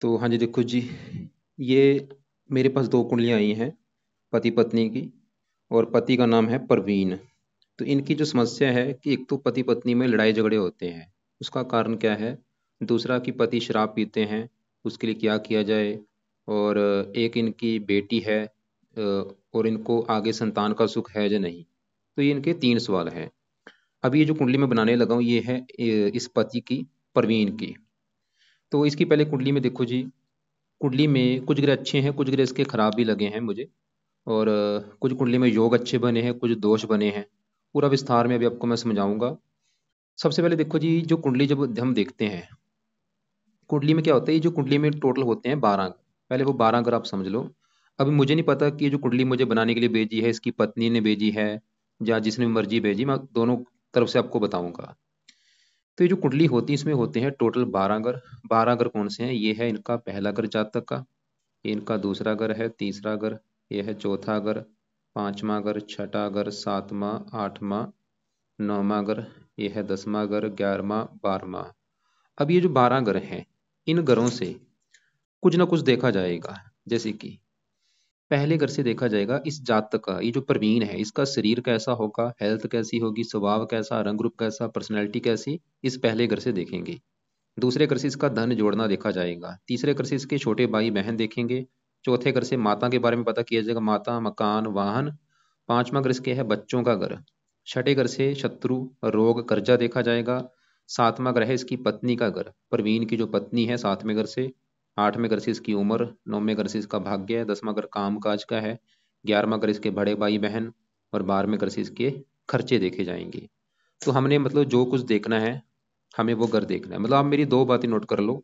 तो हाँ जी, देखो जी, ये मेरे पास 2 कुंडलियाँ आई हैं, पति-पत्नी की। और पति का नाम है परवीन। तो इनकी जो समस्या है कि एक तो पति-पत्नी में लड़ाई-झगड़े होते हैं, उसका कारण क्या है? दूसरा कि पति शराब पीते हैं, उसके लिए क्या किया जाए? और एक इनकी बेटी है, और इनको आगे संतान का सुख है या नहीं? तो ये इनके 3 सवाल हैं। अब ये जो कुंडली मैं बनाने लगा हूँ, ये है इस पति की, परवीन की। तो इसकी पहले कुंडली में देखो जी, कुंडली में कुछ ग्रह अच्छे हैं, कुछ ग्रह इसके खराब भी लगे हैं मुझे। और कुछ कुंडली में योग अच्छे बने हैं, कुछ दोष बने हैं। पूरा विस्तार में अभी आपको मैं समझाऊंगा। सबसे पहले देखो जी, जो कुंडली जब हम देखते हैं, कुंडली में क्या होता है, ये जो कुंडली में टोटल होते हैं 12 अंक। पहले वो 12 अंक आप समझ लो। अभी मुझे नहीं पता कि ये जो कुंडली मुझे बनाने के लिए भेजी है, इसकी पत्नी ने भेजी है या जिसने मर्जी भेजी, मैं दोनों तरफ से आपको बताऊंगा। तो ये जो कुंडली होती है, इसमें होते हैं टोटल 12 घर। 12 घर कौन से हैं? ये है इनका पहला घर जातक का, ये इनका दूसरा घर है, तीसरा घर, ये है चौथा घर, पांचवा घर, छठा घर, सातवां, आठवां, नौवां घर, ये है 10वां घर, 11वां, 12वां। अब ये जो 12 घर हैं, इन घरों से कुछ ना कुछ देखा जाएगा। जैसे कि पहले घर से देखा जाएगा इस जातक का, ये जो प्रवीण है, इसका शरीर कैसा होगा, हेल्थ कैसी होगी, स्वभाव कैसा, रंग रूप कैसा, पर्सनैलिटी कैसी, इस पहले घर से देखेंगे। दूसरे घर से इसका धन जोड़ना देखा जाएगा। तीसरे घर से इसके छोटे भाई बहन देखेंगे। चौथे घर से माता के बारे में पता किया जाएगा, माता, मकान, वाहन। पांचवा घर इसके है बच्चों का घर। छठे घर से शत्रु, रोग, कर्जा देखा जाएगा। सातवां घर है इसकी पत्नी का घर, प्रवीण की जो पत्नी है, 7वें घर से। 8वें घर से इसकी उम्र। 9वें घर से इसका भाग्य है। 10वां घर काम काज का है। 11वां घर इसके बड़े भाई बहन। और 12वें घर से इसके खर्चे देखे जाएंगे। तो हमने मतलब जो कुछ देखना है, हमें वो घर देखना है। मतलब आप मेरी 2 बातें नोट कर लो।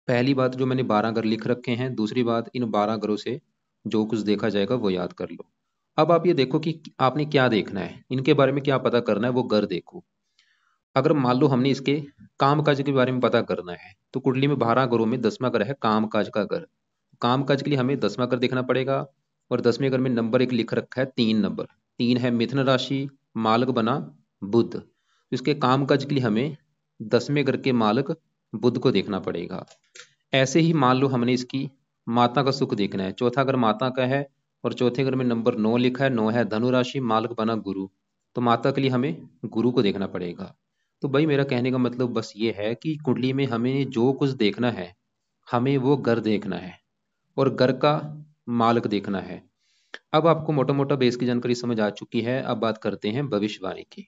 पहली बात, जो मैंने 12 घर लिख रखे हैं। दूसरी बात, इन 12 घरों से जो कुछ देखा जाएगा वो याद कर लो। अब आप ये देखो कि आपने क्या देखना है, इनके बारे में क्या पता करना है, वो घर देखो। अगर मान लो हमने इसके काम काज के बारे में पता करना है, तो कुंडली में 12 घरों में 10वां घर है काम काज का घर। काम काज के लिए हमें 10वां घर देखना पड़ेगा। और 10वें घर में नंबर एक लिख रखा है, 3 नंबर। 3 है मिथुन राशि, मालक बना बुध। तो इसके काम काज के लिए हमें 10वें घर के मालक बुध को देखना पड़ेगा। ऐसे ही मान लो हमने इसकी माता का सुख देखना है, चौथा घर माता का है। और चौथे घर में नंबर 9 लिखा है, 9 है धनु राशि, मालक बना गुरु। तो माता के लिए हमें गुरु को देखना पड़ेगा। तो भाई मेरा कहने का मतलब बस ये है कि कुंडली में हमें जो कुछ देखना है, हमें वो घर देखना है। और घर का मालक देखना है। अब आपको मोटा मोटा बेस की जानकारी समझ आ चुकी है। अब बात करते हैं भविष्यवाणी की।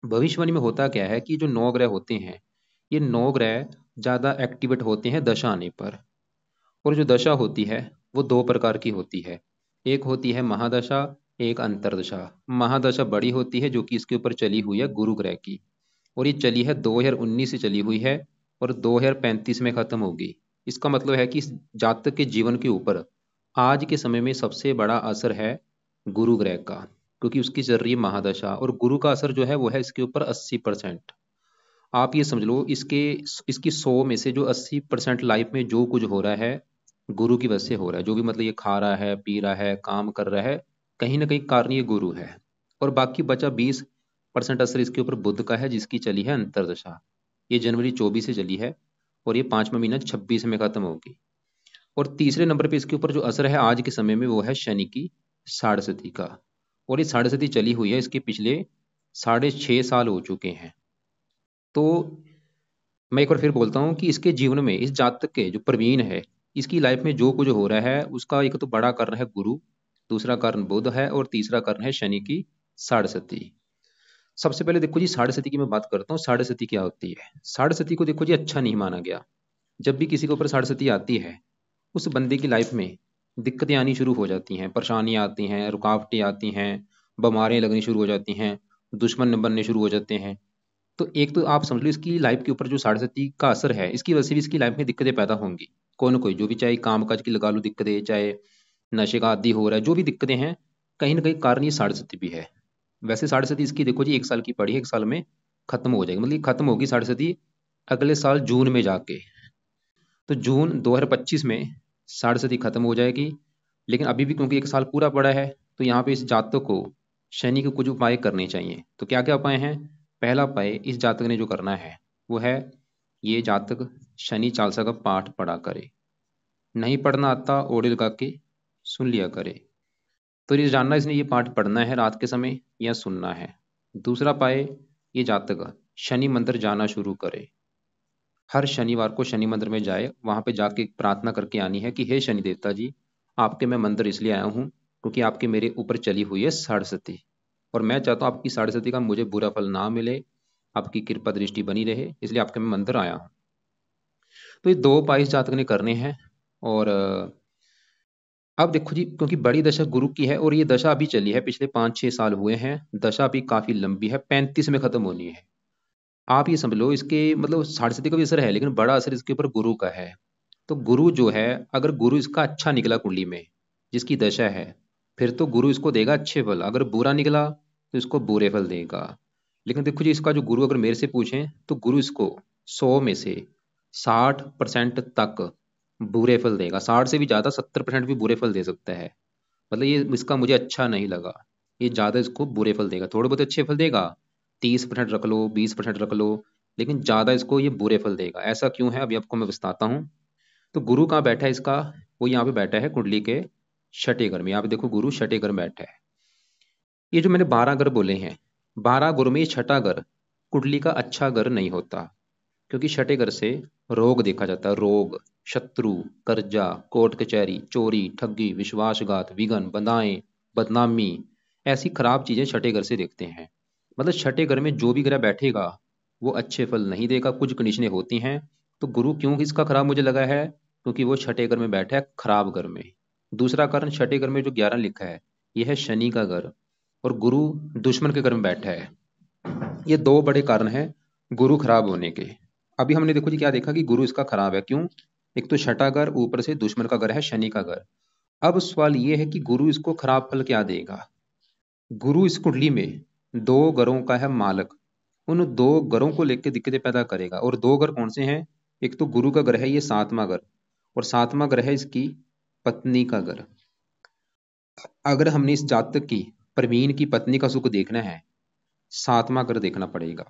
भविष्यवाणी में होता क्या है कि जो 9 ग्रह होते हैं, ये 9 ग्रह ज्यादा एक्टिवेट होते हैं दशा आने पर। और जो दशा होती है, वो 2 प्रकार की होती है। एक होती है महादशा, एक अंतरदशा। महादशा बड़ी होती है, जो कि इसके ऊपर चली हुई है गुरु ग्रह की। और ये चली है 2019 से चली हुई है, और 2035 में खत्म होगी। इसका मतलब है कि इस जातक के जीवन के ऊपर आज के समय में सबसे बड़ा असर है गुरु ग्रह का। क्योंकि उसकी चल रही है महादशा, और गुरु का असर जो है वो है इसके ऊपर 80%। आप ये समझ लो, इसके इसकी 100 में से जो 80% लाइफ में जो कुछ हो रहा है, गुरु की वजह से हो रहा है। जो भी मतलब ये खा रहा है, पी रहा है, काम कर रहा है, कहीं ना कहीं कारण ये गुरु है। और बाकी बचा 20% असर इसके ऊपर बुध का है, जिसकी चली है अंतरदशा। ये जनवरी 24 से चली है, और ये 5वां महीना 26 में खत्म होगी। और तीसरे नंबर पे इसके ऊपर जो असर है आज के समय में, वो है शनि की साढ़ेसती का। और ये साढ़ेसती चली हुई है, इसके पिछले 6.5 साल हो चुके हैं। तो मैं एक बार फिर बोलता हूँ कि इसके जीवन में, इस जातक के जो प्रवीण है, इसकी लाइफ में जो कुछ हो रहा है, उसका एक तो बड़ा कारण है गुरु, दूसरा कारण बुध है, और तीसरा कारण है शनि की साढ़ेसती। सबसे पहले देखो जी, साढ़ेसती की मैं बात करता हूँ। साढ़ेसती क्या होती है? साढ़ेसती को देखो जी, अच्छा नहीं माना गया। जब भी किसी के ऊपर साढ़ेसती आती है, उस बंदे की लाइफ में दिक्कतें आनी शुरू हो जाती हैं, परेशानियां आती हैं, रुकावटें आती हैं, बीमारियां लगनी शुरू हो जाती हैं, दुश्मन बनने शुरू हो जाते हैं। तो एक तो आप समझ लो, इसकी लाइफ के ऊपर जो साढ़ेसती का असर है, इसकी वजह से भी इसकी लाइफ में दिक्कतें पैदा होंगी। कोई ना कोई, जो भी, चाहे काम काज की लगा लो दिक्कतें, चाहे नशे का आदी हो रहा है, जो भी दिक्कतें हैं, कहीं ना कहीं कारण ये साढ़ेसती भी है। वैसे साढ़ेसती इसकी देखो जी, 1 साल की पड़ी है, 1 साल में खत्म हो जाएगी। मतलब खत्म होगी साढ़ेसती अगले साल जून में जाके। तो जून 2025 में साढ़ेसती खत्म हो जाएगी। लेकिन अभी भी क्योंकि 1 साल पूरा पड़ा है, तो यहाँ पे इस जातक को शनि के कुछ उपाय करने चाहिए। तो क्या क्या उपाय हैं? पहला उपाय इस जातक ने जो करना है, वो है, ये जातक शनि चालसा का पाठ पढ़ा करे। नहीं पढ़ना आता ओढ़े लगा के सुन लिया करे। तो ये जानना इसने ये पाठ पढ़ना है रात के समय या सुनना है। दूसरा पाए, ये जातक शनि मंदिर जाना शुरू करे। हर शनिवार को शनि मंदिर में जाए, वहां पे जाके प्रार्थना करके आनी है कि हे शनि देवता जी, आपके मैं मंदिर इसलिए आया हूँ क्योंकि आपके मेरे ऊपर चली हुई है साढ़सती, और मैं चाहता हूँ आपकी साढ़सती का मुझे बुरा फल ना मिले, आपकी कृपा दृष्टि बनी रहे, इसलिए आपके मैं मंदिर आया हूँ। तो ये दो उपाय इस जातक ने करने हैं। और अब देखो जी, क्योंकि बड़ी दशा गुरु की है और ये दशा अभी चली है, पिछले 5-6 साल हुए हैं, दशा अभी काफी लंबी है, 35 में खत्म होनी है। आप ये समझ लो, इसके मतलब साढ़े का भी असर है, लेकिन बड़ा असर इसके ऊपर गुरु का है। तो गुरु जो है, अगर गुरु इसका अच्छा निकला कुंडली में, जिसकी दशा है, फिर तो गुरु इसको देगा अच्छे फल। अगर बुरा निकला तो इसको बुरे फल देगा। लेकिन देखो जी, इसका जो गुरु अगर मेरे से पूछें तो गुरु इसको 100 में से 60% तक बुरे फल देगा। 60 से भी ज्यादा, 70% भी बुरे फल दे सकता है। मतलब ये इसका मुझे अच्छा नहीं लगा, ये ज्यादा इसको बुरे फल देगा। थोड़े बहुत अच्छे फल देगा, 30% रख लो, 20% रख लो, लेकिन ज्यादा इसको ये बुरे फल देगा। ऐसा क्यों है, अभी आपको मैं बताता हूँ। तो गुरु कहाँ बैठा है इसका, वो यहाँ पे बैठा है कुंडली के छठे घर में। यहाँ पे देखो गुरु छठे घर में बैठा है। ये जो मैंने 12 घर बोले हैं, 12 घर में ये छठा घर कुंडली का अच्छा घर नहीं होता, क्योंकि छठे घर से रोग देखा जाता है। रोग, शत्रु, कर्जा, कोर्ट कचहरी, चोरी, ठगी, विश्वासघात, विघन, बंधाएं, बदनामी, ऐसी खराब चीजें छठे घर से देखते हैं। मतलब छठे घर में जो भी ग्रह बैठेगा वो अच्छे फल नहीं देगा, कुछ कंडीशनें होती हैं। तो गुरु क्यों इसका खराब मुझे लगा है, क्योंकि वो छठे घर में बैठा है, खराब घर में। दूसरा कारण, छठे घर में जो 11 लिखा है, यह है शनि का घर, और गुरु दुश्मन के घर में बैठा है। ये दो बड़े कारण हैं गुरु खराब होने के। अभी हमने देखो जी क्या देखा कि गुरु इसका खराब है, क्यों? एक तो छठा घर, ऊपर से दुश्मन का घर है, शनि का घर। अब सवाल ये है कि गुरु इसको खराब फल क्या देगा। गुरु इस कुंडली में दो घरों का है मालक, उन दो घरों को लेकर दिक्कतें पैदा करेगा। और दो घर कौन से हैं? एक तो गुरु का घर है, ये 7वां घर, और 7वां घर है इसकी पत्नी का घर। अगर हमने इस जातक की, प्रवीण की पत्नी का सुख देखना है, 7वां घर देखना पड़ेगा।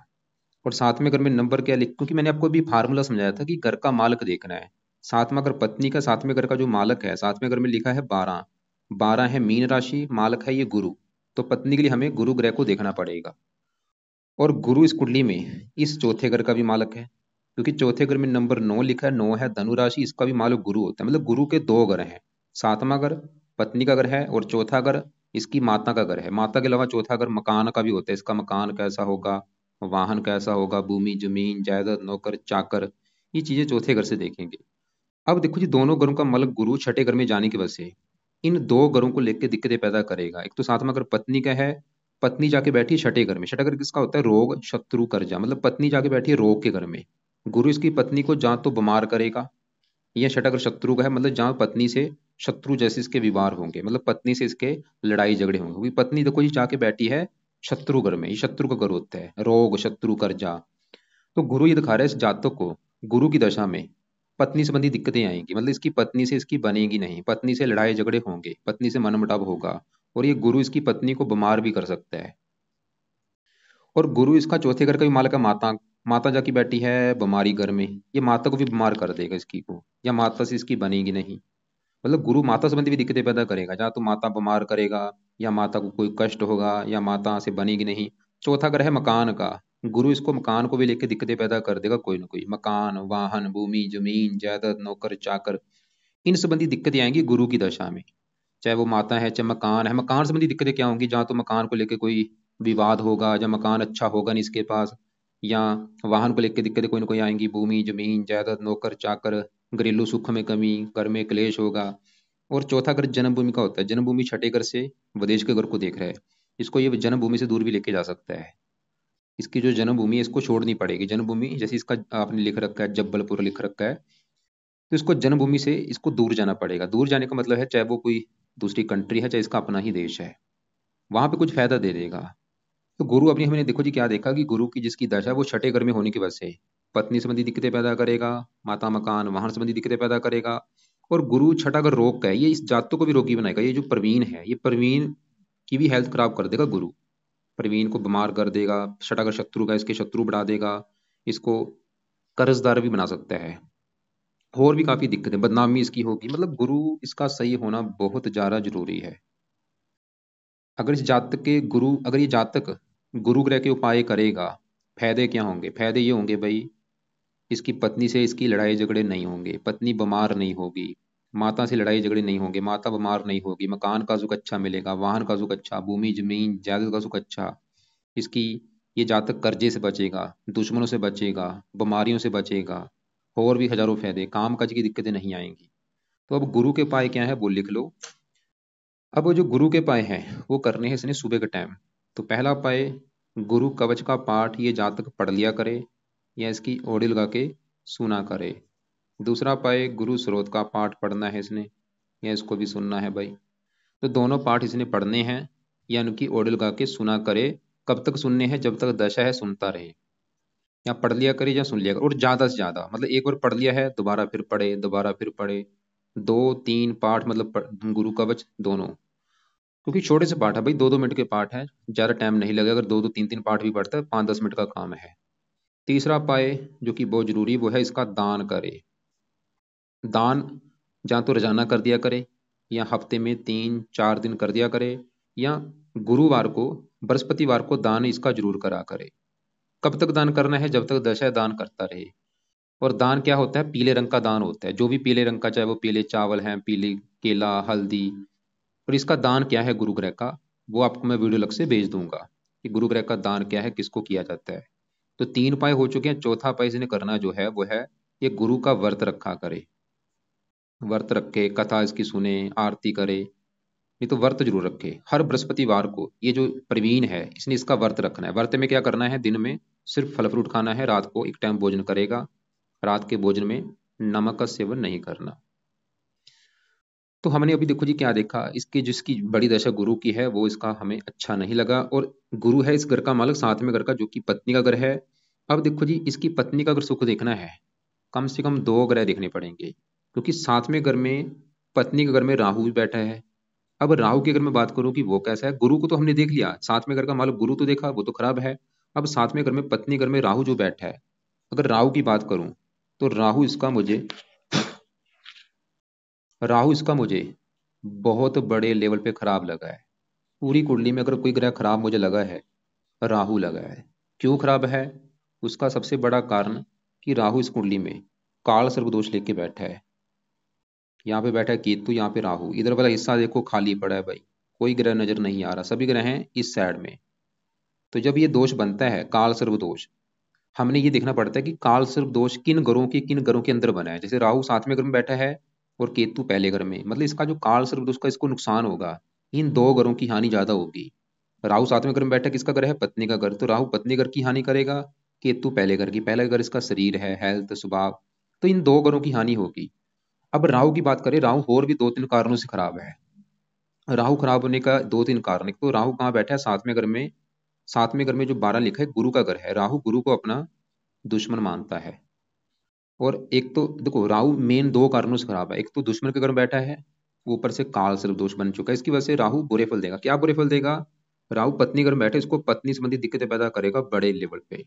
और 7वें घर में नंबर क्या लिख, क्योंकि मैंने आपको अभी फार्मूला समझाया था कि घर का मालक देखना है। 7वां घर पत्नी का, 7वें घर का जो मालक है, 7वें घर में लिखा है 12, 12 है मीन राशि, मालक है ये गुरु। तो पत्नी के लिए हमें गुरु ग्रह को देखना पड़ेगा। और गुरु इस कुंडली में इस चौथे घर का भी मालक है, क्योंकि चौथे घर में नंबर 9 लिखा है, 9 है धनु राशि, इसका भी मालक गुरु होता है। मतलब गुरु के दो घर हैं, 7वां घर पत्नी का घर है, और चौथा घर इसकी माता का घर है। माता के अलावा चौथा घर मकान का भी होता है, इसका मकान कैसा होगा, वाहन कैसा होगा, भूमि जमीन जायदाद नौकर चाकर, ये चीजें चौथे घर से देखेंगे। अब देखो जी, दोनों घरों का मालक गुरु छठे घर में जाने की वजह से इन दो घरों को लेकर दिक्कतें पैदा करेगा। एक तो 7वां घर पत्नी का है, पत्नी जाके बैठी छठे घर में। छठा घर किसका होता है? रोग, शत्रु, कर्जा। मतलब पत्नी जाके बैठी है रोग के घर में। गुरु इसकी पत्नी को जहां तो बीमार करेगा, यह छठा घर शत्रु का है, मतलब जहां पत्नी से शत्रु जैसे इसके विवाह होंगे, मतलब पत्नी से इसके लड़ाई झगड़े होंगे। क्योंकि पत्नी देखो जी जाके बैठी है शत्रु घर में, ये शत्रु का घर होता है, रोग शत्रु कर्जा। तो गुरु ये दिखा रहा है इस जातक को, गुरु की दशा में पत्नी संबंधी दिक्कतें आएंगी, मतलब इसकी पत्नी से इसकी बनेगी नहीं, पत्नी से लड़ाई झगड़े होंगे, पत्नी से मनमुटाव होगा। और ये गुरु इसकी पत्नी को बीमार भी कर सकता है। और गुरु इसका चौथे घर का भी मालक है, माता। माता जाकी बैठी है बीमारी घर में, ये माता को भी बीमार कर देगा इसकी को, या माता से इसकी बनेगी नहीं। मतलब गुरु माता संबंधी भी दिक्कतें पैदा करेगा, जहाँ तो माता बीमार करेगा, या माता को कोई कष्ट होगा, या माता से बनेगी नहीं। चौथा घर है मकान का, गुरु इसको मकान को भी लेकर दिक्कतें पैदा कर देगा, कोई ना कोई मकान वाहन भूमि जमीन जायदाद नौकर चाकर, इन संबंधी दिक्कतें आएंगी गुरु की दशा में। चाहे वो माता है चाहे मकान है। मकान संबंधी दिक्कतें क्या होंगी? जहाँ तो मकान को लेकर कोई विवाद होगा, या मकान अच्छा होगा नहीं इसके पास, या वाहन को लेकर दिक्कतें कोई ना कोई आएंगी, भूमि जमीन जायदाद नौकर चाकर, घरेलू सुख में कमी, घर में क्लेश होगा। और चौथा घर जन्मभूमि का होता है, जन्मभूमि छठे घर से विदेश के घर को देख रहा है, इसको ये जन्मभूमि से दूर भी लेके जा सकता है। इसकी जो जन्मभूमि है इसको छोड़नी पड़ेगी। जन्मभूमि जैसे इसका आपने लिख रखा है जब्बलपुर लिख रखा है, तो इसको जन्मभूमि से इसको दूर जाना पड़ेगा। दूर जाने का मतलब है चाहे वो कोई दूसरी कंट्री है चाहे इसका अपना ही देश है, वहां पे कुछ फायदा दे देगा। तो गुरु अपनी, हमने देखो जी क्या देखा कि गुरु की जिसकी दशा है वो छठे घर में होने की वजह से पत्नी संबंधी दिक्कतें पैदा करेगा, माता मकान वाहन संबंधी दिक्कतें पैदा करेगा। और गुरु छठा घर रोग का है, ये इस जातकों को भी रोगी बनाएगा। ये जो प्रवीण है, ये प्रवीण की भी हेल्थ खराब कर देगा गुरु, प्रवीण को बीमार कर देगा। छठा घर शत्रु का, इसके शत्रु बढ़ा देगा, इसको कर्जदार भी बना सकता है। और भी काफी दिक्कतें, बदनामी इसकी होगी। मतलब गुरु इसका सही होना बहुत ज्यादा जरूरी है। अगर इस जातक के गुरु, अगर ये जातक गुरु ग्रह के उपाय करेगा, फायदे क्या होंगे? फायदे ये होंगे भाई, इसकी पत्नी से इसकी लड़ाई झगड़े नहीं होंगे, पत्नी बीमार नहीं होगी, माता से लड़ाई झगड़े नहीं होंगे, माता बीमार नहीं होगी, मकान का सुख अच्छा मिलेगा, वाहन का सुख अच्छा, भूमि जमीन जायदाद का सुख अच्छा। इसकी, ये जातक कर्जे से बचेगा, दुश्मनों से बचेगा, बीमारियों से बचेगा, और भी हजारों फायदे, काम काज की दिक्कतें नहीं आएंगी। तो अब गुरु के उपाय क्या है वो लिख लो। अब वो जो गुरु के उपाय हैं वो करने हैं इसने सुबह के टाइम। तो पहला उपाय, गुरु कवच का पाठ ये जातक पढ़ लिया करे या इसकी ओढ़ी लगा के सुना करे। दूसरा उपाय, गुरु स्रोत का पाठ पढ़ना है इसने या इसको भी सुनना है भाई। तो दोनों पाठ इसने पढ़ने हैं या उनकी ओढ़ी लगा के सुना करे। कब तक सुनने हैं? जब तक दशा है सुनता रहे। या पढ़ लिया करे या सुन लिया करे, और ज्यादा से ज्यादा, मतलब एक बार पढ़ लिया है दोबारा फिर पढ़े, दोबारा फिर पढ़े। दो तीन पाठ मतलब गुरु कवच दोनों, क्योंकि छोटे से पाठ है भाई, 2-2 मिनट के पाठ है, ज्यादा टाइम नहीं लगेगा। अगर 2-2 3-3 पाठ भी पढ़ता है 5-10 मिनट का काम है। तीसरा पाए जो कि बहुत जरूरी, वो है इसका दान करे। दान या तो रोजाना कर दिया करे या हफ्ते में 3-4 दिन कर दिया करे, या गुरुवार को, बृहस्पतिवार को दान इसका जरूर करा करे। कब तक दान करना है? जब तक दशा है दान करता रहे। और दान क्या होता है? पीले रंग का दान होता है, जो भी पीले रंग का, चाहे वो पीले चावल है, पीले केला, हल्दी। और इसका दान क्या है गुरु ग्रह का, वो आपको मैं वीडियो अलग से भेज दूंगा कि गुरु ग्रह का दान क्या है, किसको किया जाता है। तो 3 उपाय हो चुके हैं। चौथा उपाय इसने करना जो है वो है, ये गुरु का व्रत रखा करे। व्रत रखे, कथा इसकी सुने, आरती करे। नहीं तो व्रत जरूर रखे हर बृहस्पतिवार को। ये जो प्रवीण है इसने इसका व्रत रखना है। व्रत में क्या करना है? दिन में सिर्फ फल फ्रूट खाना है, रात को एक टाइम भोजन करेगा, रात के भोजन में नमक का सेवन नहीं करना। तो हमने अभी देखो जी क्या देखा, इसकी जिसकी बड़ी दशा गुरु की है वो इसका हमें अच्छा नहीं लगा। और गुरु है इस घर का मालिक, सातवें घर का, जो कि पत्नी का घर है। अब देखो जी, इसकी पत्नी का अगर सुख देखना है, कम से कम 2 ग्रह देखने पड़ेंगे, क्योंकि सातवें घर में, पत्नी के घर में राहु भी बैठा है। अब राहु की अगर मैं बात करूं कि वो कैसा है, गुरु को तो हमने देख लिया, सातवें घर का मालिक गुरु तो देखा, वो तो खराब है। अब सातवें घर में पत्नी घर में राहु जो बैठा है, अगर राहु की बात करूं तो राहु इसका मुझे बहुत बड़े लेवल पे खराब लगा है। पूरी कुंडली में अगर कोई ग्रह खराब मुझे लगा है, राहु लगा है। क्यों खराब है? उसका सबसे बड़ा कारण कि राहु इस कुंडली में काल सर्प दोष लेके बैठा है। यहाँ पे बैठा है केतु, यहाँ पे राहु, इधर वाला हिस्सा देखो खाली पड़ा है भाई, कोई ग्रह नजर नहीं आ रहा, सभी ग्रह हैं इस साइड में। तो जब ये दोष बनता है काल सर्प दोष, हमने ये देखना पड़ता है कि काल सर्प दोष किन घरों के अंदर बना है। जैसे राहु सातवें घर में बैठा है और केतु पहले घर में, मतलब इसका जो काल सर्प दोष का इसको नुकसान होगा, इन 2 घरों की हानि ज्यादा होगी। राहु सातवें घर में बैठा, किसका घर है? पत्नी का घर। तो राहु पत्नी घर की हानि करेगा, केतु पहले घर की। पहला घर इसका शरीर है, हेल्थ, स्वभाव। तो इन 2 घरों की हानि होगी। अब राहु की बात करें, राहु और भी 2-3 कारणों से खराब है। राहु खराब होने का 2-3 कारण, एक तो राहु कहाँ बैठा है? सातवें घर में। सातवें घर में जो 12 लिखा है गुरु का घर है, राहु गुरु को अपना दुश्मन मानता है। और एक तो देखो राहु मेन 2 कारणों से खराब है, एक तो दुश्मन के घर में बैठा है, ऊपर से काल सर्प दोष बन चुका है। इसकी वजह से राहु बुरे फल देगा। क्या बुरे फल देगा? राहु पत्नी घर में बैठे, इसको पत्नी संबंधी दिक्कतें पैदा करेगा बड़े लेवल पे।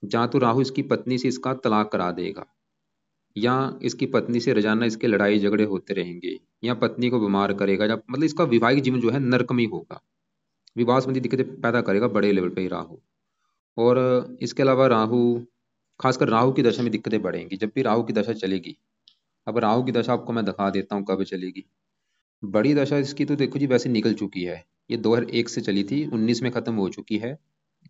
जहां तो राहु इसकी पत्नी से इसका तलाक करा देगा, या इसकी पत्नी से रोजाना इसके लड़ाई झगड़े होते रहेंगे, या पत्नी को बीमार करेगा, या मतलब इसका वैवाहिक जीवन जो है नरक में ही होगा। विवाह संबंधी दिक्कतें पैदा करेगा बड़े लेवल पे ही राहु। और इसके अलावा राहु, खासकर राहु की दशा में दिक्कतें बढ़ेंगी जब भी राहु की दशा चलेगी। अब राहु की दशा आपको मैं दिखा देता हूँ कब चलेगी। बड़ी दशा इसकी तो देखो जी वैसे निकल चुकी है, ये 2001 से चली थी, 19 में खत्म हो चुकी है,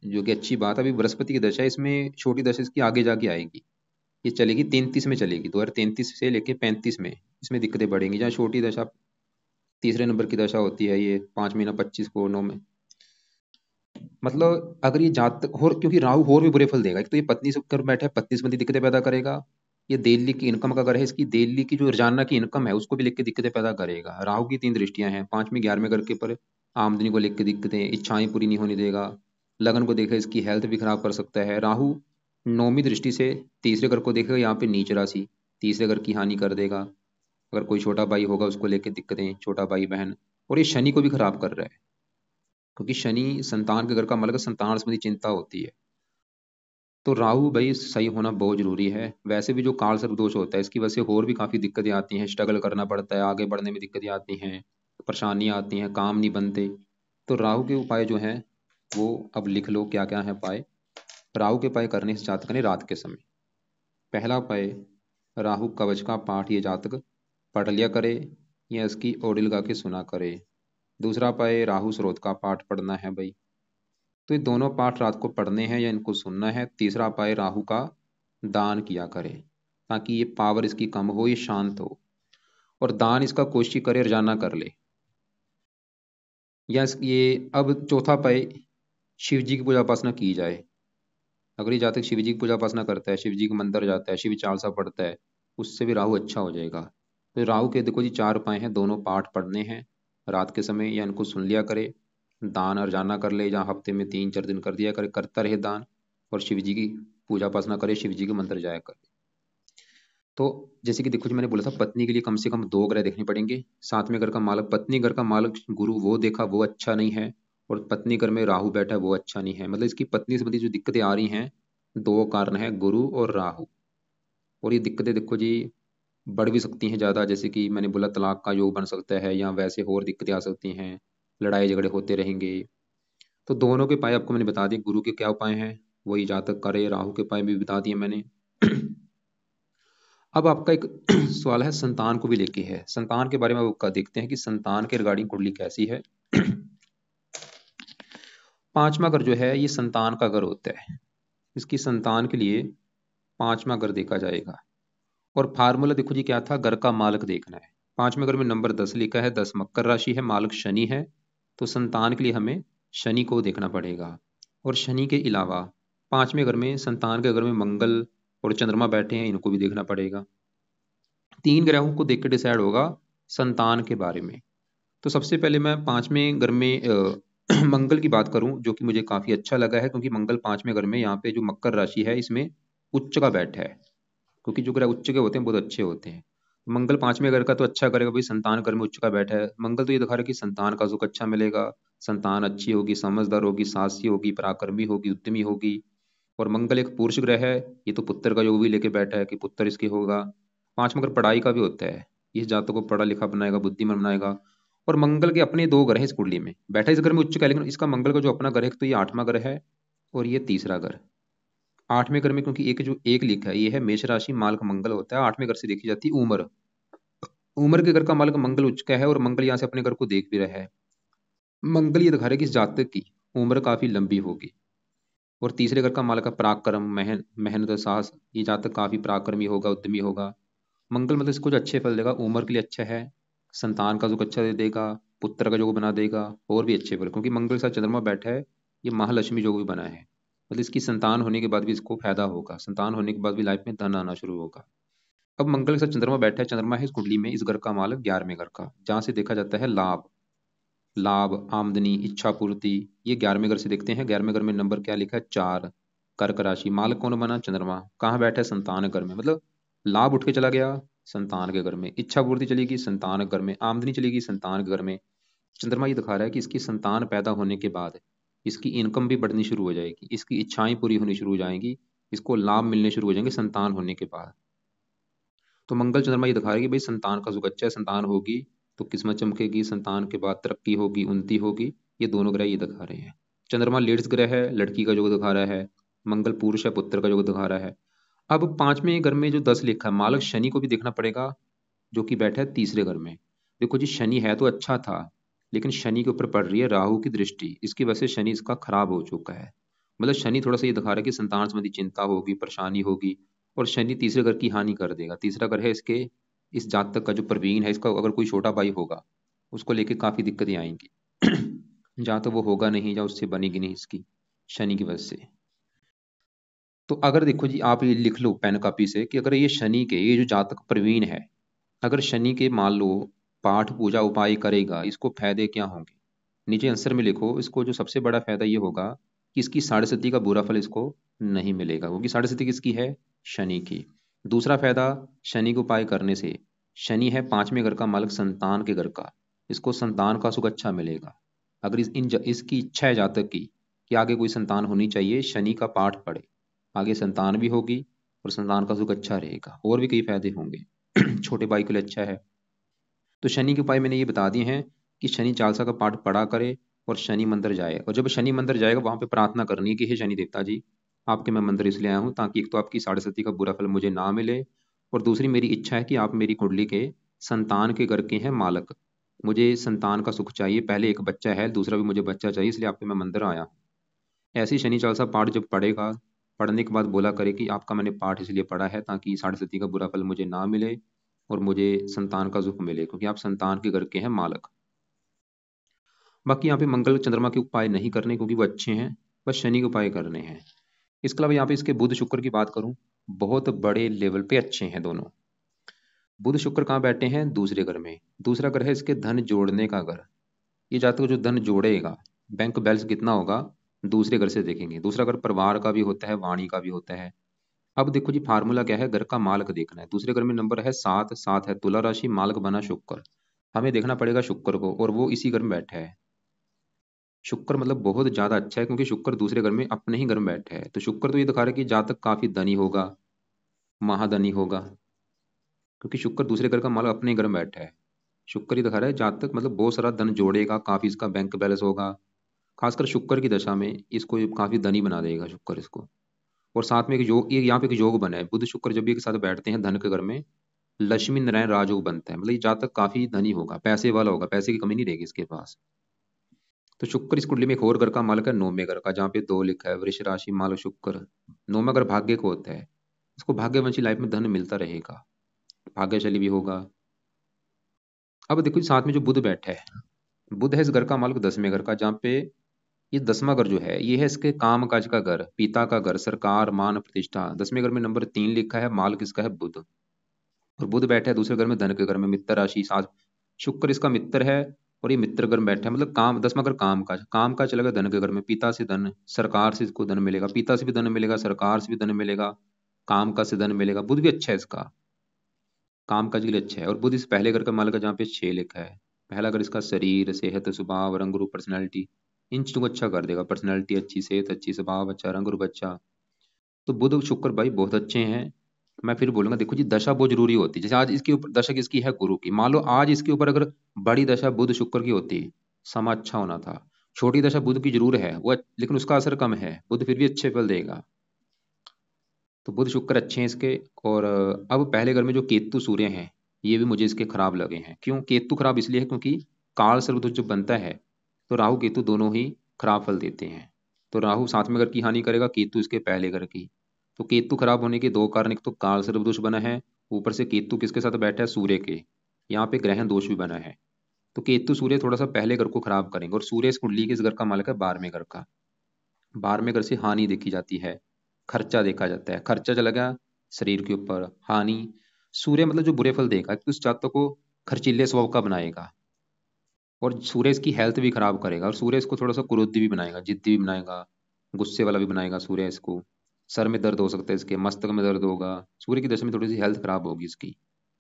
जो कि अच्छी बात है। अभी बृहस्पति की दशा है, इसमें छोटी दशा इसकी आगे जाके आएगी। ये चलेगी 33 में चलेगी, 2033 से लेके 35 में इसमें दिक्कतें बढ़ेंगी। जहाँ छोटी दशा तीसरे नंबर की दशा होती है, ये 5 महीना 25 को 9 में। मतलब अगर ये जातक, और क्योंकि राहु और भी बुरे फल देगा, एक तो ये पत्नी से कर बैठा है, पत्नी संबंधी दिक्कतें पैदा करेगा। ये दिल्ली की इनकम का अगर है, इसकी दिल्ली की जो रोजाना की इनकम है उसको भी लेकर दिक्कतें पैदा करेगा। राहु की 3 दृष्टियां हैं, 5वीं 11वें घर के पर, आमदनी को लेकर दिक्कतें, इच्छाएं पूरी नहीं होने देगा। लगन को देखा, इसकी हेल्थ भी खराब कर सकता है। राहु 9वीं दृष्टि से तीसरे घर को देखेगा, यहाँ पे नीच राशि, तीसरे घर की हानि कर देगा। अगर कोई छोटा भाई होगा उसको लेकर दिक्कतें, छोटा भाई बहन। और ये शनि को भी खराब कर रहा है, क्योंकि शनि संतान के घर का मालिक है, संतान संबंधी चिंता होती है। तो राहु भाई सही होना बहुत जरूरी है। वैसे भी जो काल सर्प दोष होता है इसकी वजह से और भी काफ़ी दिक्कतें आती हैं, स्ट्रगल करना पड़ता है, आगे बढ़ने में दिक्कतें आती हैं, परेशानियाँ आती हैं, काम नहीं बनते। तो राहु के उपाय जो हैं वो अब लिख लो क्या क्या है उपाय। राहु के उपाय करने से जातक ने रात के समय, पहला उपाय, राहु कवच का पाठ ये जातक पढ़ लिया करे या इसकी ऑडियो लगा के सुना करे। दूसरा उपाय, राहु स्रोत का पाठ पढ़ना है भाई। तो ये दोनों पाठ रात को पढ़ने हैं या इनको सुनना है। तीसरा उपाय, राहु का दान किया करे ताकि ये पावर इसकी कम हो, ये शांत हो। और दान इसका कोशिश करे रोजाना कर ले। या ये अब चौथा उपाय, शिव जी की पूजा उपासना की जाए। अगर ये जातक शिव जी की पूजा उपासना करता है, शिव जी के मंदिर जाता है, शिव चालीसा पढ़ता है, उससे भी राहु अच्छा हो जाएगा। तो राहु के देखो जी चार उपाय हैं, दोनों पाठ पढ़ने हैं रात के समय या इनको सुन लिया करे, दान रोजाना कर ले या हफ्ते में 3-4 दिन कर दिया करे, करता रहे दान, और शिव जी की पूजा उपासना करे, शिव जी के मंदिर जाया करे। तो जैसे कि देखो जी मैंने बोला था पत्नी के लिए कम से कम 2 ग्रह देखने पड़ेंगे। सातवें घर का मालक, पत्नी घर का मालक गुरु वो देखा वो अच्छा नहीं है, और पत्नी घर में राहु बैठा है वो अच्छा नहीं है। मतलब इसकी पत्नी संबंधी जो दिक्कतें आ रही हैं, 2 कारण है, गुरु और राहु। और ये दिक्कतें देखो जी बढ़ भी सकती हैं ज़्यादा, जैसे कि मैंने बोला तलाक का योग बन सकता है, या वैसे और दिक्कतें आ सकती हैं, लड़ाई झगड़े होते रहेंगे। तो दोनों के उपाय आपको मैंने बता दिए, गुरु के क्या उपाय हैं वही जातक करे, राहु के उपाय भी बता दिए मैंने। अब आपका एक सवाल है संतान को भी लेके है, संतान के बारे में आपका देखते हैं कि संतान के रिगार्डिंग कुंडली कैसी है। पांचवा घर जो है ये संतान का घर होता है, इसकी संतान के लिए पांचवा घर देखा जाएगा। और फार्मूला देखो जी क्या था, घर का मालक देखना है। पांचवें घर में नंबर 10 लिखा है, 10 मकर राशि है, मालक शनि है। तो संतान के लिए हमें शनि को देखना पड़ेगा। और शनि के अलावा पांचवें घर में संतान के घर में मंगल और चंद्रमा बैठे हैं, इनको भी देखना पड़ेगा। 3 ग्रहों को देख के डिसाइड होगा संतान के बारे में। तो सबसे पहले मैं पांचवें घर में मंगल की बात करूं, जो कि मुझे काफी अच्छा लगा है, क्योंकि मंगल पांचवें घर में यहाँ पे जो मकर राशि है इसमें उच्च का बैठा है। क्योंकि जो ग्रह उच्च के होते हैं बहुत अच्छे होते हैं। मंगल पांचवें घर का तो अच्छा करेगा भाई, संतान घर में उच्च का बैठा है मंगल, तो ये दिखा रहा है कि संतान का सुख अच्छा मिलेगा, संतान अच्छी होगी, समझदार होगी, साहसी होगी, पराक्रमी होगी, उद्यमी होगी। और मंगल एक पुरुष ग्रह है, ये तो पुत्र का योग भी लेके बैठा है कि पुत्र इसके होगा। पांचवा ग्रह पढ़ाई का भी होता है, इस जातक को पढ़ा लिखा बनाएगा, बुद्धिमान बनाएगा। और मंगल के अपने 2 ग्रह हैं इस कुंडली में, बैठा इस घर में उच्च का, लेकिन इसका मंगल का जो अपना ग्रह है तो ये 8वां ग्रह है और ये तीसरा घर। 8वें घर में क्योंकि एक जो एक लिखा है ये है मेष राशि, मालक मंगल होता है। 8वें घर से देखी जाती है उम्र, उम्र के घर का मालक मंगल उच्च का है, और मंगल यहाँ से अपने घर को देख भी रहा है। मंगल ये दिखा रहा है कि इस जातक की उम्र काफी लंबी होगी। और तीसरे घर का मालक है पराक्रम, मेहनत और साहस, ये जातक काफी पराक्रमी होगा, उद्यमी होगा। मंगल मतलब इसको जो अच्छे फल देगा, उम्र के लिए अच्छा है, संतान का जो अच्छा दे देगा, पुत्र का योग बना देगा, और भी अच्छे फल, क्योंकि मंगल के साथ चंद्रमा बैठा है, ये महालक्ष्मी योग भी बना है। मतलब इसकी संतान होने के बाद भी इसको फायदा होगा, संतान होने के बाद भी लाइफ में धन आना शुरू होगा। अब मंगल के साथ चंद्रमा बैठा है, चंद्रमा है इस कुंडली में इस घर का मालक 11वें घर का, जहां से देखा जाता है लाभ, लाभ, आमदनी, इच्छा पूर्ति, ये 11वें घर से देखते हैं। 11वें घर में नंबर क्या लिखा है, 4, कर्क राशि, मालक कौन बना, चंद्रमा, कहाँ बैठा है, संतान घर में। मतलब लाभ उठ के चला गया संतान के घर में, इच्छा पूर्ति चलेगी संतान के घर में, आमदनी चलेगी संतान के घर में। चंद्रमा ये दिखा रहा है कि इसकी संतान पैदा होने के बाद इसकी इनकम भी बढ़नी शुरू हो जाएगी, इसकी इच्छाएं पूरी होनी शुरू हो जाएंगी, इसको लाभ मिलने शुरू हो जाएंगे संतान होने के बाद। तो मंगल चंद्रमा ये दिखा रहा है कि भाई संतान का सुख अच्छा है, संतान होगी तो किस्मत चमकेगी, संतान के बाद तरक्की होगी, उन्नति होगी। ये दोनों ग्रह ये दिखा रहे हैं। चंद्रमा लेड्स ग्रह है, लड़की का योग दिखा रहा है, मंगल पुरुष है, पुत्र का योग दिखा रहा है। अब पांचवें घर में जो 10 लिखा है, मालक शनि को भी देखना पड़ेगा, जो कि बैठा है तीसरे घर में। देखो जी शनि है तो अच्छा था, लेकिन शनि के ऊपर पड़ रही है राहु की दृष्टि, इसकी वजह से शनि इसका खराब हो चुका है। मतलब शनि थोड़ा सा ये दिखा रहा है कि संतान संबंधी चिंता होगी, परेशानी होगी। और शनि तीसरे घर की हानि कर देगा, तीसरा घर है इसके, इस जातक का जो प्रवीण है इसका अगर कोई छोटा भाई होगा उसको लेके काफी दिक्कतें आएंगी। जहाँ तो वो होगा नहीं या उससे बनेगी नहीं इसकी, शनि की वजह से। तो अगर देखो जी आप ये लिख लो पेन कॉपी से कि अगर ये शनि के, ये जो जातक प्रवीण है, अगर शनि के मान लो पाठ पूजा उपाय करेगा, इसको फायदे क्या होंगे। नीचे आंसर में लिखो, इसको जो सबसे बड़ा फायदा ये होगा कि इसकी साढ़े सती का बुरा फल इसको नहीं मिलेगा, क्योंकि साढ़े सती किसकी है, शनि की। दूसरा फायदा, शनि को उपाय करने से, शनि है 5वें घर का मालक संतान के घर का, इसको संतान का सुख अच्छा मिलेगा। अगर इसकी इच्छा है जातक की कि आगे कोई संतान होनी चाहिए, शनि का पाठ पढ़े, आगे संतान भी होगी और संतान का सुख अच्छा रहेगा, और भी कई फायदे होंगे। छोटे भाई के लिए अच्छा है। तो शनि के उपाय मैंने ये बता दिए हैं कि शनि चालीसा का पाठ पढ़ा करे और शनि मंदिर जाए, और जब शनि मंदिर जाएगा वहां पे प्रार्थना करनी है कि हे शनि देवता जी, आपके मैं मंदिर इसलिए आया हूँ ताकि एक तो आपकी साढ़े सती का बुरा फल मुझे ना मिले, और दूसरी मेरी इच्छा है कि आप मेरी कुंडली के संतान के घर के हैं मालक, मुझे संतान का सुख चाहिए, पहले एक बच्चा है, दूसरा भी मुझे बच्चा चाहिए, इसलिए आपके मैं मंदिर आया हूँ। ऐसे ही शनि चालीसा पाठ जब पढ़ेगा, पढ़ने के बाद बोला करे कि आपका मैंने पाठ इसलिए पढ़ा है ताकि साढ़े सती का बुरा फल मुझे ना मिले और मुझे संतान का सुख मिले, क्योंकि आप संतान के घर के हैं मालक। बाकी यहाँ पे मंगल चंद्रमा के उपाय नहीं करने क्योंकि वो अच्छे हैं, बस शनि के उपाय करने हैं। इसके अलावा यहाँ पे इसके बुध शुक्र की बात करूं, बहुत बड़े लेवल पे अच्छे हैं दोनों। बुध शुक्र कहाँ बैठे हैं? दूसरे घर में। दूसरा घर है इसके धन जोड़ने का घर। ये जातक जो धन जोड़ेगा, बैंक बैलेंस कितना होगा, दूसरे घर से देखेंगे। दूसरा घर परिवार का भी होता है, वाणी का भी होता है। अब देखो जी, फार्मूला क्या है, घर का मालक देखना है। दूसरे घर में नंबर है 7, 7 है तुला राशि, मालक बना शुक्र। हमें देखना पड़ेगा शुक्र को, और वो इसी घर में बैठा है। शुक्र मतलब बहुत ज्यादा अच्छा है, क्योंकि शुक्र दूसरे घर में अपने ही घर में बैठा है। तो शुक्र तो ये दिखा रहा है कि जातक काफी धनी होगा, महाधनी होगा, क्योंकि शुक्र दूसरे घर का मालक अपने ही घर में बैठा है। शुक्र ही दिखा रहा है जातक मतलब बहुत सारा धन जोड़ेगा, काफी इसका बैंक बैलेंस होगा। खासकर शुक्र की दशा में इसको ये काफी धनी बना देगा शुक्र इसको। और साथ में एक योग, ये यहाँ पे एक योग बना है, बुध शुक्र जब भी एक साथ बैठते हैं धन के घर में, लक्ष्मी नारायण राजयोग बनता है। मतलब ये जातक काफी धनी होगा, पैसे वाला होगा, पैसे की कमी नहीं रहेगी इसके पास। तो शुक्र इस कुंडली में एक और घर का मालक है, नौवें घर का, जहाँ पे 2 लिखा है, वृष राशि मालक शुक्र। नौवां घर भाग्य को होता है, इसको भाग्यवंशी लाइफ में धन मिलता रहेगा, भाग्यशाली भी होगा। अब देखो साथ में जो बुध बैठा है, बुध है इस घर का मालक 10वें घर का, जहाँ पे ये 10वां घर जो है ये है इसके काम काज का घर, पिता का घर, सरकार, मान प्रतिष्ठा। 10वें घर में नंबर 3 लिखा है, मालक इसका है बुध। और बुध बैठा है दूसरे घर में, धन के घर में, मित्र राशि साथ, शुक्र इसका मित्र है, और ये मित्र घर में बैठा है। मतलब काम, 10वां घर काम का चलेगा धन के घर में, पिता से धन, सरकार से इसको धन मिलेगा, पिता से भी धन मिलेगा, सरकार से भी धन मिलेगा, काम का से धन मिलेगा। बुध भी अच्छा है इसका, काम काज के लिए अच्छा है। और बुध इस पहले घर का मालिक है, जहाँ पे 6 लिखा है। पहला घर इसका शरीर, सेहत, स्वभाव, रंग रूप, पर्सनैलिटी, इन चीजों को अच्छा कर देगा। पर्सनैलिटी अच्छी, सेहत अच्छी, स्वभाव अच्छा, रंग रूप अच्छा। तो बुध शुक्र भाई बहुत अच्छे हैं। मैं फिर बोलूंगा, देखो जी दशा बहुत जरूरी होती है। जैसे आज इसके ऊपर दशा किसकी है, गुरु की। मान लो आज इसके ऊपर अगर बड़ी दशा बुध शुक्र की होती, समा अच्छा होना था। छोटी दशा बुध की जरूर है वो, लेकिन उसका असर कम है, बुध फिर भी अच्छे फल देगा। तो बुध शुक्र अच्छे हैं इसके। और अब पहले घर में जो केतु सूर्य हैं, ये भी मुझे इसके खराब लगे हैं। क्यों केतु खराब? इसलिए है क्योंकि काल सर्वदोष जो बनता है, तो राहु केतु दोनों ही खराब फल देते हैं। तो राहु 7वें घर की हानि करेगा, केतु इसके पहले घर की। तो केतु खराब होने के 2 कारण, एक तो काल सर्वदोष बना है, ऊपर से केतु किसके साथ बैठा है, सूर्य के। यहाँ पे ग्रहण दोष भी बना है। तो केतु सूर्य थोड़ा सा पहले घर को खराब करेंगे। और सूर्य इस कुंडली के इस घर का मालिक है 12वें घर का। 12वें घर से हानि देखी जाती है, खर्चा देखा जाता है। खर्चा चला गया शरीर के ऊपर, हानि। सूर्य मतलब जो बुरे फल देगा कि उस जातक को खर्चीले स्वभाव का बनाएगा, और सूर्य इसकी हेल्थ भी खराब करेगा। और सूर्य इसको थोड़ा सा क्रोधी भी बनाएगा, जिद्दी भी बनाएगा, गुस्से वाला भी बनाएगा सूर्य इसको। सर में दर्द हो सकता है इसके, मस्तक में दर्द होगा। सूर्य की दशा में थोड़ी सी हेल्थ खराब होगी इसकी।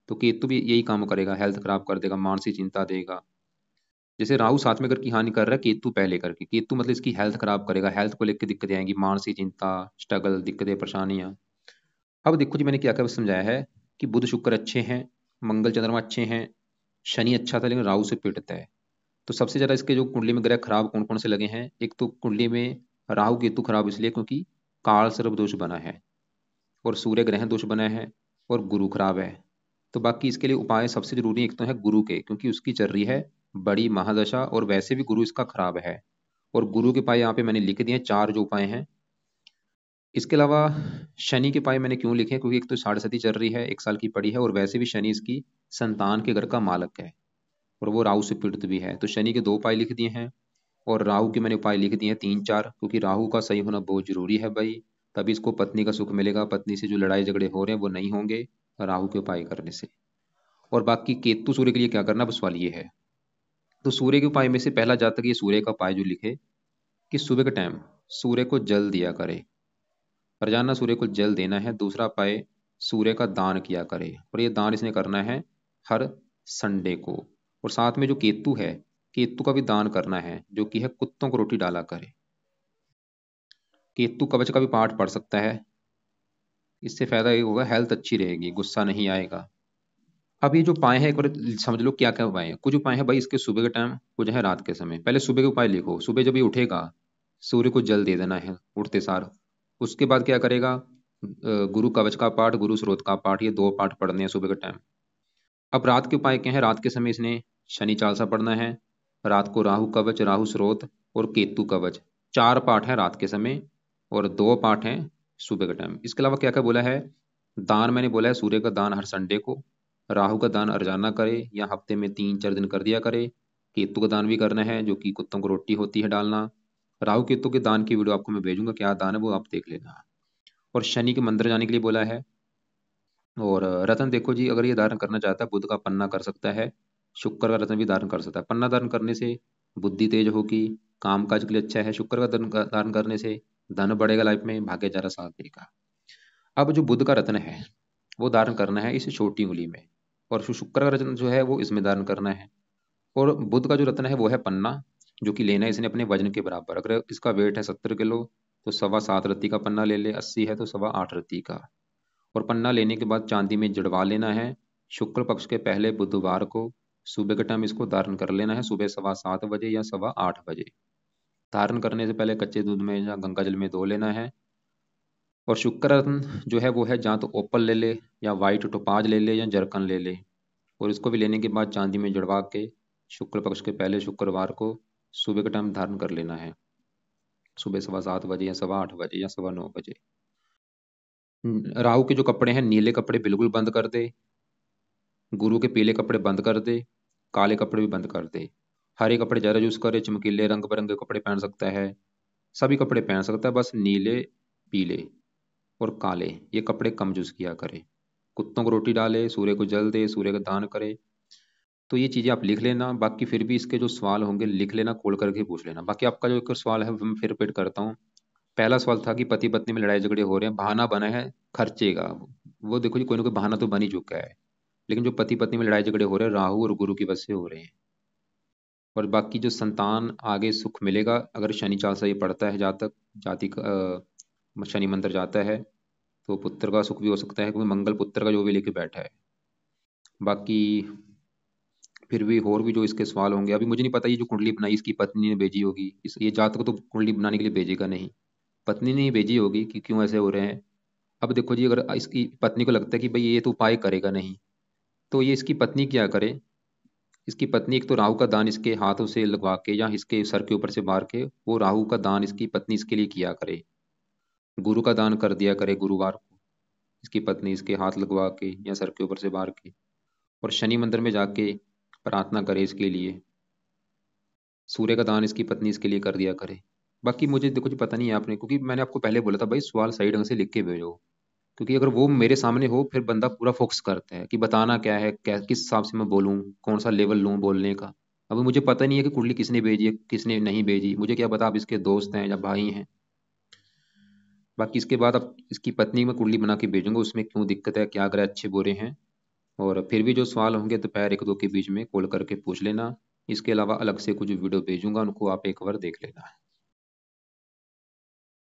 तो केतु भी यही काम करेगा, हेल्थ खराब कर देगा, मानसिक चिंता देगा। जैसे राहु 7वें घर की हानि कर रहा है, केतु पहले घर की। केतु मतलब इसकी हेल्थ खराब करेगा, हेल्थ को लेकर दिक्कतें आएंगी, मानसिक चिंता, स्ट्रगल, दिक्कतें, परेशानियां। अब देखो जी, मैंने क्या क्या समझाया है कि बुध शुक्र अच्छे हैं, मंगल चंद्रमा अच्छे हैं, शनि अच्छा था लेकिन राहु से पीड़ित है। तो सबसे ज्यादा इसके जो कुंडली में ग्रह खराब कौन कौन से लगे हैं, एक तो कुंडली में राहु केतु खराब इसलिए क्योंकि काल सर्प दोष बना है, और सूर्य ग्रहण दोष बना है, और गुरु खराब है। तो बाकी इसके लिए उपाय सबसे जरूरी एक तो है गुरु के, क्योंकि उसकी चल रही है बड़ी महादशा, और वैसे भी गुरु इसका खराब है। और गुरु के उपाय यहाँ पे मैंने लिख दिए हैं, 4 जो उपाय हैं। इसके अलावा शनि के उपाय मैंने क्यों लिखे हैं, क्योंकि एक तो साढ़े साथी चल रही है, 1 साल की पड़ी है, और वैसे भी शनि इसकी संतान के घर का मालक है, और वो राहु से पीड़ित भी है। तो शनि के 2 उपाय लिख दिए हैं, और राहु के मैंने उपाय लिख दिए हैं 3-4, क्योंकि राहु का सही होना बहुत जरूरी है भाई। तभी इसको पत्नी का सुख मिलेगा, पत्नी से जो लड़ाई झगड़े हो रहे हैं वो नहीं होंगे राहु के उपाय करने से। और बाकी केतु सूर्य के लिए क्या करना, बस सवाल ये है। तो सूर्य के उपाय में से पहला जातक ये सूर्य का उपाय जो लिखे कि सुबह के टाइम सूर्य को जल दिया करे, रोजाना सूर्य को जल देना है। दूसरा उपाय, सूर्य का दान किया करे, और ये दान इसने करना है हर संडे को। और साथ में जो केतु है, केतु का भी दान करना है, जो कि है कुत्तों को रोटी डाला करे। केतु कवच का भी पाठ पढ़ सकता है, इससे फायदा ये होगा, हेल्थ अच्छी रहेगी, गुस्सा नहीं आएगा। अब ये जो उपाय है एक बार समझ लो क्या क्या उपाय है। कुछ उपाय है भाई इसके सुबह के टाइम, कुछ है रात के समय। पहले सुबह के उपाय लिखो। सुबह जब ये उठेगा, सूर्य को जल दे देना है उठते सार। उसके बाद क्या करेगा, गुरु कवच का पाठ, गुरु स्रोत का पाठ, ये दो पाठ पढ़ने हैं सुबह के टाइम। अब रात के उपाय क्या है, रात के समय इसने शनि चालीसा पढ़ना है। रात को राहु कवच, राहु स्रोत और केतु कवच, चार पाठ है रात के समय और दो पाठ हैं सुबह के टाइम। इसके अलावा क्या क्या बोला है, दान मैंने बोला है सूर्य का दान हर संडे को, राहु का दान रोजाना करे या हफ्ते में 3-4 दिन कर दिया करे। केतु का दान भी करना है, जो कि कुत्तों को रोटी होती है डालना। राहु केतु के दान की वीडियो आपको मैं भेजूंगा, क्या दान है वो आप देख लेना। और शनि के मंदिर जाने के लिए बोला है। और रत्न देखो जी, अगर ये धारण करना चाहता है बुध का पन्ना कर सकता है, शुक्र का रत्न भी धारण कर सकता है। पन्ना धारण करने से बुद्धि तेज होगी, काम काज के लिए अच्छा है। शुक्र का धारण करने से धन बढ़ेगा, लाइफ में भाग्य जरा साथ देगा। अब जो बुध का रत्न है वो धारण करना है इस छोटी उंगली में, और जो शुक्र का रत्न जो है वो इसमें धारण करना है। और बुध का जो रत्न है वो है पन्ना, जो कि लेना है इसने अपने वजन के बराबर। अगर इसका वेट है 70 किलो तो 7.25 रत्ती का पन्ना ले ले, 80 है तो 8.25 रत्ती का। और पन्ना लेने के बाद चांदी में जड़वा लेना है। शुक्ल पक्ष के पहले बुधवार को सुबह के टाइम इसको धारण कर लेना है, सुबह 7:15 बजे या 8:15 बजे। धारण करने से पहले कच्चे दूध में या गंगा जल में धो लेना है। और शुक्र रत्न जो है वो है, जहाँ तो ओपल ले ले या वाइट टोपाज ले ले या जरकन ले ले। और इसको भी लेने के बाद चांदी में जड़वा के शुक्ल पक्ष के पहले शुक्रवार को सुबह के टाइम धारण कर लेना है, सुबह 7:15 बजे या 8:15 या 9:15 बजे। राहु के जो कपड़े हैं, नीले कपड़े बिल्कुल बंद कर दे, गुरु के पीले कपड़े बंद कर दे, काले कपड़े भी बंद कर दे। हरे कपड़े ज़्यादा यूज़ करे, चमकीले रंग बिरंगे कपड़े पहन सकता है, सभी कपड़े पहन सकता है, बस नीले, पीले और काले ये कपड़े कम यूज़ किया करे। कुत्तों को रोटी डाले, सूर्य को जल दे, सूर्य का दान करे। तो ये चीज़ें आप लिख लेना, बाकी फिर भी इसके जो सवाल होंगे लिख लेना, खोल करके पूछ लेना। बाकी आपका जो एक सवाल है वो मैं फिर रिपीट करता हूँ। पहला सवाल था कि पति पत्नी में लड़ाई झगड़े हो रहे हैं, बहाना बना है खर्चे का। वो देखो जी, कोई ना कोई बहाना तो बन ही चुका है। लेकिन जो पति पत्नी में लड़ाई झगड़े हो रहे हैं, राहु और गुरु की वजह से हो रहे हैं। और बाकी जो संतान आगे सुख मिलेगा अगर शनि चालीसा ये पढ़ता है, जातक जाति शनि मंदिर जाता है तो पुत्र का सुख भी हो सकता है, क्योंकि मंगल पुत्र का जो भी लेके बैठा है। बाकी फिर भी और भी जो इसके सवाल होंगे, अभी मुझे नहीं पता ये जो कुंडली बनाई इसकी पत्नी ने भेजी होगी, इस ये जातक तो कुंडली बनाने के लिए भेजेगा नहीं, पत्नी ने ही भेजी होगी कि क्यों ऐसे हो रहे हैं। अब देखो जी, अगर इसकी पत्नी को लगता है कि भाई ये तो उपाय करेगा नहीं, तो ये इसकी पत्नी क्या करे। इसकी पत्नी एक तो राहु का दान इसके हाथों से लगवा के या इसके सर के ऊपर से मार के, वो राहु का दान इसकी पत्नी इसके लिए किया करे। गुरु का दान कर दिया करे गुरुवार को, इसकी पत्नी इसके हाथ लगवा के या सर के ऊपर से मार के। और शनि मंदिर में जाके प्रार्थना करे इसके लिए। सूर्य का दान इसकी पत्नी इसके लिए कर दिया करे। बाकी मुझे देखो जी पता नहीं है आपने, क्योंकि मैंने आपको पहले बोला था भाई सवाल सही ढंग से लिख के भेजो, क्योंकि अगर वो मेरे सामने हो फिर बंदा पूरा फोकस करता है कि बताना क्या है, क्या किस हिसाब से मैं बोलूँ, कौन सा लेवल लूँ बोलने का। अभी मुझे पता नहीं है कि कुंडली किसने भेजी है किसने नहीं भेजी, मुझे क्या पता आप इसके दोस्त हैं या भाई हैं। बाकी इसके बाद अब इसकी पत्नी में कुंडली बना के भेजूंगा, उसमें क्यों दिक्कत है, क्या ग्रह अच्छे बुरे हैं। और फिर भी जो सवाल होंगे दोपहर 1-2 के बीच में कॉल करके पूछ लेना। इसके अलावा अलग से कुछ वीडियो भेजूंगा, उनको आप एक बार देख लेना।